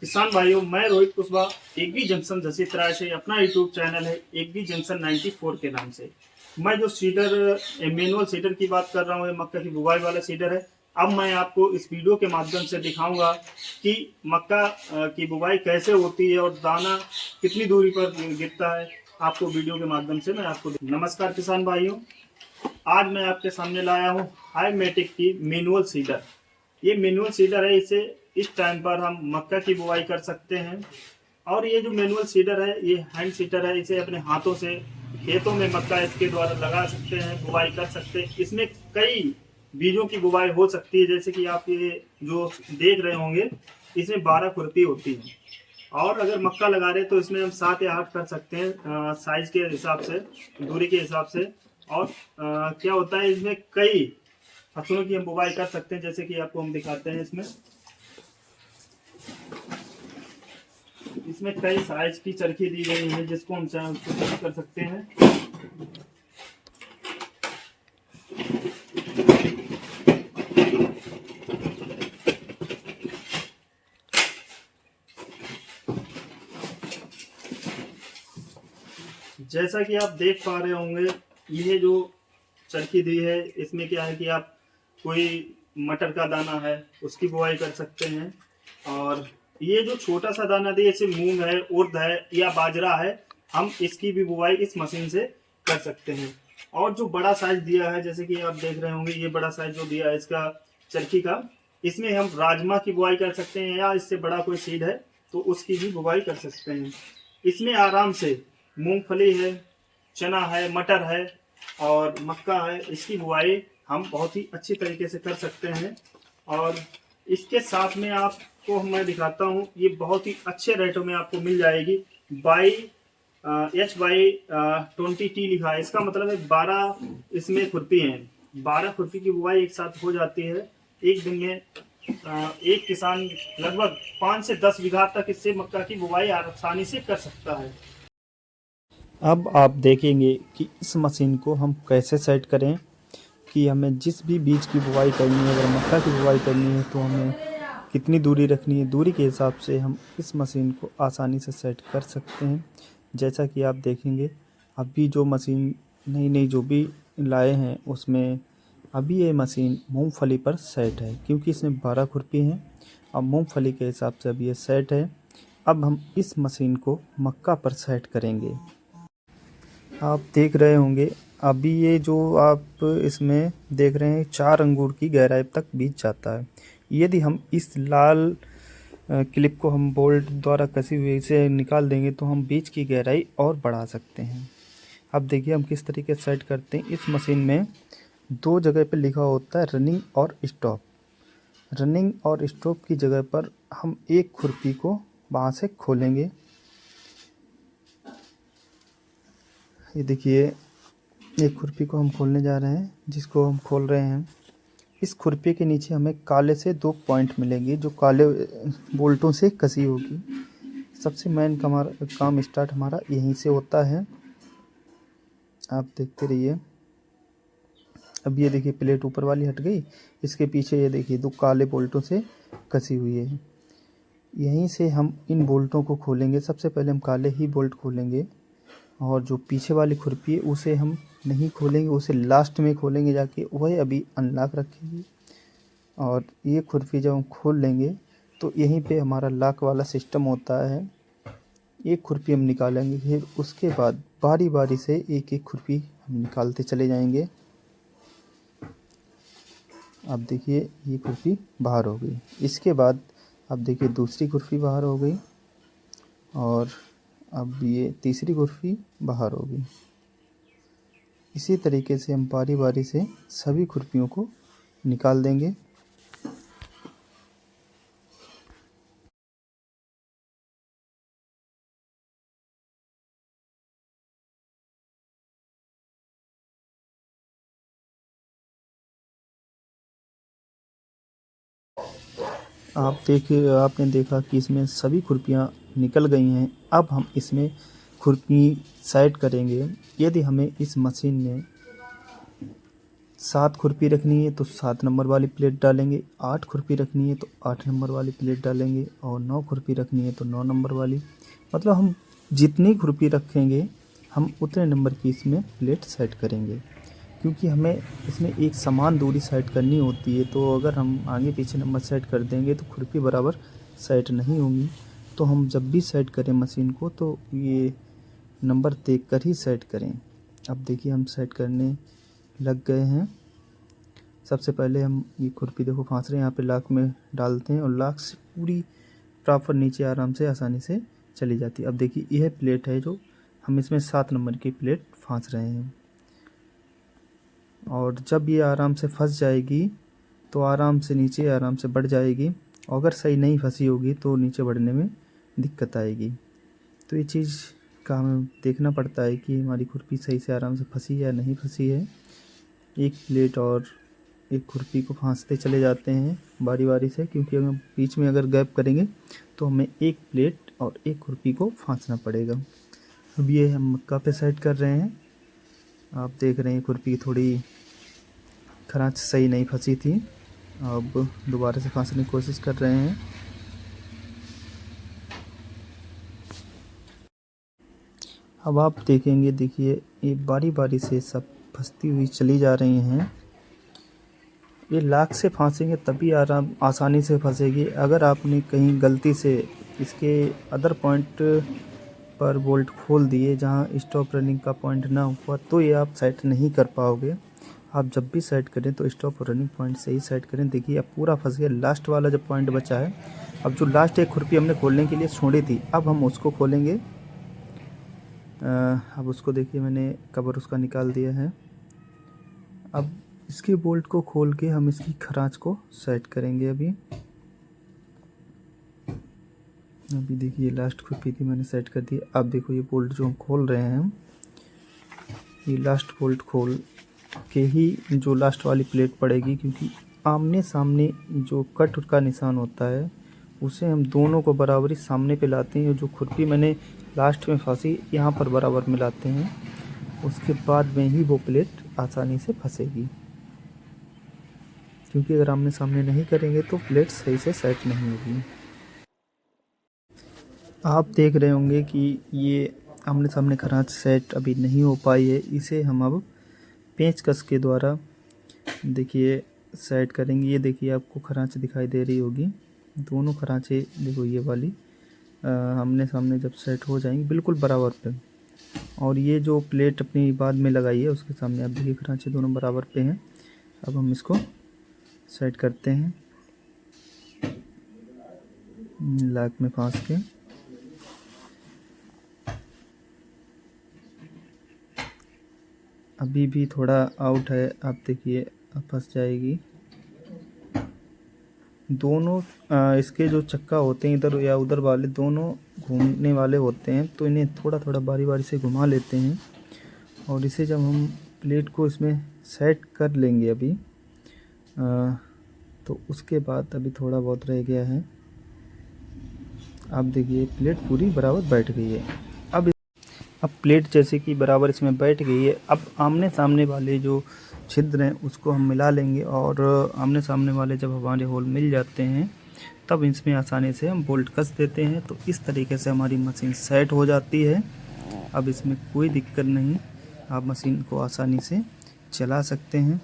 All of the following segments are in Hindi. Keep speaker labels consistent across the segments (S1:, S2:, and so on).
S1: किसान भाइयों, मैं रोहित कुशवाहा एक भी जंक्शन जसीतराय से अपना यूट्यूब चैनल है एक भी जंक्शन 94 के नाम से। मैं जो सीडर मैनुअल सीडर की बात कर रहा हूँ, मक्का की बुवाई वाला सीडर है। अब मैं आपको इस वीडियो के माध्यम से दिखाऊंगा कि मक्का की बुवाई कैसे होती है और दाना कितनी दूरी पर गिरता है। आपको वीडियो के माध्यम से मैं आपको नमस्कार किसान भाइयों, आज मैं आपके सामने लाया हूँ हाईमेटिक की मैनुअल सीडर। ये मैनुअल सीडर है, इसे इस टाइम पर हम मक्का की बुवाई कर सकते हैं। और ये जो मैनुअल सीडर है ये हैंड सीडर है, इसे अपने हाथों से खेतों में मक्का इसके द्वारा लगा सकते हैं, बुवाई कर सकते हैं। इसमें कई बीजों की बुवाई हो सकती है, जैसे कि आप ये जो देख रहे होंगे इसमें 12 खुरपी होती है। और अगर मक्का लगा रहे तो इसमें हम 7 या 8 कर सकते हैं साइज के हिसाब से, दूरी के हिसाब से। और क्या होता है, इसमें कई फसलों की हम बुवाई कर सकते हैं, जैसे कि आपको हम दिखाते हैं। इसमें कई साइज की चरखी दी गई है, जिसको हम चाहे कर सकते हैं। जैसा कि आप देख पा रहे होंगे, ये जो चरखी दी है इसमें क्या है कि आप कोई मटर का दाना है उसकी बुआई कर सकते हैं। और ये जो छोटा सा दाना दिया, जैसे मूंग है, उर्द है या बाजरा है, हम इसकी भी बुआई इस मशीन से कर सकते हैं। और जो बड़ा साइज दिया है, जैसे कि आप देख रहे होंगे, ये बड़ा साइज जो दिया है इसका चरखी का, इसमें हम राजमा की बुआई कर सकते हैं, या इससे बड़ा कोई सीड है तो उसकी भी बुआई कर सकते हैं। इसमें आराम से मूंगफली है, चना है, मटर है और मक्का है, इसकी बुआई हम बहुत ही अच्छी तरीके से कर सकते हैं। और इसके साथ में आपको मैं दिखाता हूँ, ये बहुत ही अच्छे रेटों में आपको मिल जाएगी। बाई HY20T लिखा है, इसका मतलब है 12 इसमें खुरपी हैं। 12 खुरपी की बुआई एक साथ हो जाती है एक दिन में। एक किसान लगभग 5 से 10 बीघा तक इससे मक्का की बुआई आसानी से कर सकता है।
S2: अब आप देखेंगे कि इस मशीन को हम कैसे सेट करें कि हमें जिस भी बीज की बुवाई करनी है, अगर मक्का की बुवाई करनी है तो हमें कितनी दूरी रखनी है। दूरी के हिसाब से हम इस मशीन को आसानी से सेट कर सकते हैं। जैसा कि आप देखेंगे, अभी जो मशीन नई जो भी लाए हैं उसमें अभी ये मशीन मूंगफली पर सेट है, क्योंकि इसमें 12 खुरपी हैं। अब मूंगफली के हिसाब से अभी ये सेट है। अब हम इस मशीन को मक्का पर सेट करेंगे। आप देख रहे होंगे, अभी ये जो आप इसमें देख रहे हैं 4 अंगूर की गहराई तक बीज जाता है। यदि हम इस लाल क्लिप को हम बोल्ट द्वारा कसी हुई से निकाल देंगे तो हम बीज की गहराई और बढ़ा सकते हैं। अब देखिए हम किस तरीके से सेट करते हैं। इस मशीन में 2 जगह पे लिखा होता है रनिंग और स्टॉप। रनिंग और स्टॉप की जगह पर हम एक खुरपी को वहाँ से खोलेंगे। ये देखिए, एक खुरपी को हम खोलने जा रहे हैं, जिसको हम खोल रहे हैं। इस खुरपी के नीचे हमें काले से 2 पॉइंट मिलेंगे, जो काले बोल्टों से कसी होगी। सबसे मेन काम स्टार्ट हमारा यहीं से होता है। आप देखते रहिए। अब ये देखिए, प्लेट ऊपर वाली हट गई, इसके पीछे ये देखिए 2 काले बोल्टों से कसी हुई है। यहीं से हम इन बोल्टों को खोलेंगे। सबसे पहले हम काले ही बोल्ट खोलेंगे, और जो पीछे वाली खुरपी है उसे हम नहीं खोलेंगे, उसे लास्ट में खोलेंगे जाके, वह अभी अनलॉक रखेंगे। और ये खुरपी जब हम खोल लेंगे तो यहीं पे हमारा लॉक वाला सिस्टम होता है। एक खुरपी हम निकालेंगे, फिर उसके बाद बारी बारी से एक एक खुरपी हम निकालते चले जाएंगे। अब देखिए, ये खुरपी बाहर हो गई। इसके बाद अब देखिए दूसरी खुरपी बाहर हो गई, और अब ये तीसरी खुरपी बाहर हो गई। इसी तरीके से हम बारी बारी से सभी खुरपियों को निकाल देंगे। आपने देखा कि इसमें सभी खुरपियाँ निकल गई हैं। अब हम इसमें खुरपी सेट करेंगे। यदि हमें इस मशीन में 7 खुरपी रखनी है तो 7 नंबर वाली प्लेट डालेंगे, 8 खुरपी रखनी है तो 8 नंबर वाली प्लेट डालेंगे, और 9 खुरपी रखनी है तो 9 नंबर वाली। मतलब हम जितनी खुरपी रखेंगे हम उतने नंबर की इसमें प्लेट सेट करेंगे, क्योंकि हमें इसमें एक समान दूरी सेट करनी होती है। तो अगर हम आगे पीछे नंबर सेट कर देंगे तो खुरपी बराबर सेट नहीं होंगी। तो हम जब भी सेट करें मशीन को तो ये नंबर देख कर ही सेट करें। अब देखिए हम सेट करने लग गए हैं। सबसे पहले हम ये खुरपी देखो फांस रहे हैं, यहाँ पे लाख में डालते हैं और लाख से पूरी प्रॉपर नीचे आराम से आसानी से चली जाती है। अब देखिए यह प्लेट है जो हम इसमें 7 नंबर की प्लेट फांस रहे हैं, और जब ये आराम से फंस जाएगी तो आराम से नीचे आराम से बढ़ जाएगी। अगर सही नहीं फंसी होगी तो नीचे बढ़ने में दिक्कत आएगी। तो ये चीज़ का हमें देखना पड़ता है कि हमारी खुरपी सही से आराम से फंसी है या नहीं फंसी है। एक प्लेट और एक खुरपी को फांसते चले जाते हैं बारी बारी से, क्योंकि हम बीच में अगर गैप करेंगे तो हमें एक प्लेट और एक खुरपी को फांसना पड़ेगा। अब ये हम मक्का पे सेट कर रहे हैं। आप देख रहे हैं खुरपी थोड़ी खरांच सही नहीं फंसी थी, अब दोबारा से फांसने की कोशिश कर रहे हैं। अब आप देखेंगे, देखिए ये बारी बारी से सब फंसती हुई चली जा रही हैं। ये लाख से फांसेंगे तभी आसानी से फंसेगी। अगर आपने कहीं गलती से इसके अदर पॉइंट पर बोल्ट खोल दिए जहां स्टॉप रनिंग का पॉइंट ना हुआ तो ये आप सेट नहीं कर पाओगे। आप जब भी सेट करें तो स्टॉप रनिंग पॉइंट से ही सेट करें। देखिए अब पूरा फंस गया, लास्ट वाला जो पॉइंट बचा है। अब जो लास्ट एक खुरपी हमने खोलने के लिए छोड़ी थी, अब हम उसको खोलेंगे। अब उसको देखिए मैंने कवर उसका निकाल दिया है। अब इसके बोल्ट को खोल के हम इसकी खरांच को सेट करेंगे। अभी देखिए लास्ट खुरपी थी मैंने सेट कर दी। अब देखो ये बोल्ट जो हम खोल रहे हैं, ये लास्ट बोल्ट खोल के ही जो लास्ट वाली प्लेट पड़ेगी, क्योंकि आमने सामने जो कट का निशान होता है उसे हम दोनों को बराबरी सामने पे लाते हैं। जो खुरपी मैंने लास्ट में फंसी यहाँ पर बराबर मिलाते हैं, उसके बाद में ही वो प्लेट आसानी से फंसेगी। क्योंकि अगर आमने सामने नहीं करेंगे तो प्लेट सही से सेट नहीं होगी। आप देख रहे होंगे कि ये आमने सामने खरांच सेट अभी नहीं हो पाई है। इसे हम अब पेंचकस के द्वारा देखिए सेट करेंगे। ये देखिए आपको खरांच दिखाई दे रही होगी, दोनों खरांचे देखो ये वाली आमने सामने जब सेट हो जाएंगी बिल्कुल बराबर पे, और ये जो प्लेट अपनी बाद में लगाई है उसके सामने आप देखिए खरांचे दोनों बराबर पे हैं। अब हम इसको सेट करते हैं लाक में फांस के। अभी भी थोड़ा आउट है, आप देखिए अब फंस जाएगी। दोनों इसके जो चक्का होते हैं इधर या उधर वाले दोनों घूमने वाले होते हैं, तो इन्हें थोड़ा थोड़ा बारी बारी से घुमा लेते हैं। और इसे जब हम प्लेट को इसमें सेट कर लेंगे अभी तो उसके बाद अभी थोड़ा बहुत रह गया है। आप देखिए प्लेट पूरी बराबर बैठ गई है। अब प्लेट जैसे कि बराबर इसमें बैठ गई है। अब आमने सामने वाले जो छिद्र हैं उसको हम मिला लेंगे, और आमने सामने वाले जब हमारे होल मिल जाते हैं तब इसमें आसानी से हम बोल्ट कस देते हैं। तो इस तरीके से हमारी मशीन सेट हो जाती है। अब इसमें कोई दिक्कत नहीं, आप मशीन को आसानी से चला सकते हैं।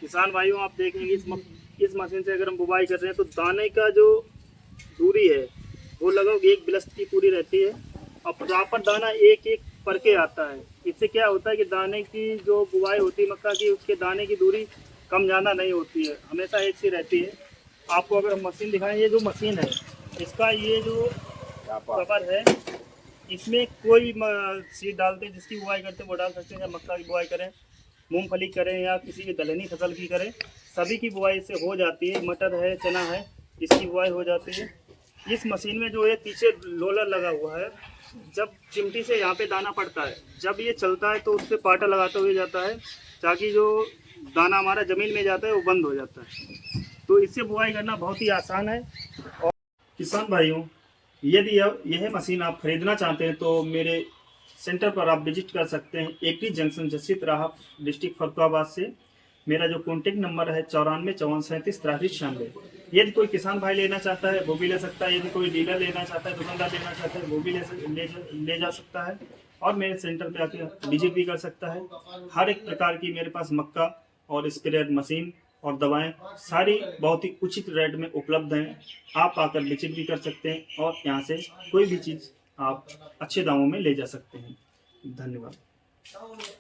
S1: किसान भाइयों आप देखेंगे इस मशीन से अगर हम बुवाई कर रहे हैं तो दाने का जो दूरी है वो लगभग 1 बिलस्त की पूरी रहती है, और प्रॉपर दाना एक एक पर के आता है। इससे क्या होता है कि दाने की जो बुवाई होती है मक्का की, उसके दाने की दूरी कम ज़्यादा नहीं होती है, हमेशा एक सी रहती है। आपको अगर हम मशीन दिखाएं, ये जो मशीन है इसका ये जो कवर है, इसमें कोई सीड डालते हैं जिसकी बुवाई करते हैं वो डाल सकते हैं। या मक्का की बुवाई करें, मूंगफली करें, या किसी भी दलहनी फसल की करें, सभी की बुआई से हो जाती है। मटर है, चना है, इसकी बुआई हो जाती है। इस मशीन में जो है पीछे रोलर लगा हुआ है, जब चिमटी से यहाँ पे दाना पड़ता है, जब ये चलता है तो उस पर पाटा लगाते हुए जाता है, ताकि जो दाना हमारा ज़मीन में जाता है वो बंद हो जाता है। तो इससे बुआई करना बहुत ही आसान है। और किसान भाइयों, यदि यह मशीन आप खरीदना चाहते हैं तो मेरे सेंटर पर आप विजिट कर सकते हैं, एग्री जंक्शन जसीत राहा, डिस्ट्रिक्ट फरुखाबाद से। मेरा जो कॉन्टेक्ट नंबर है 9454373396। यदि कोई किसान भाई लेना चाहता है वो भी ले सकता है, यदि कोई डीलर लेना चाहता है, दुकानदार लेना चाहता है वो भी ले जा सकता है, और मेरे सेंटर पे आके विजिट भी कर सकता है। हर एक प्रकार की मेरे पास मक्का और स्प्रेयर मशीन और दवाएं सारी बहुत ही उचित रेट में उपलब्ध हैं। आप आकर विजिट भी कर सकते हैं और यहाँ से कोई भी चीज़ आप अच्छे दामों में ले जा सकते हैं। धन्यवाद।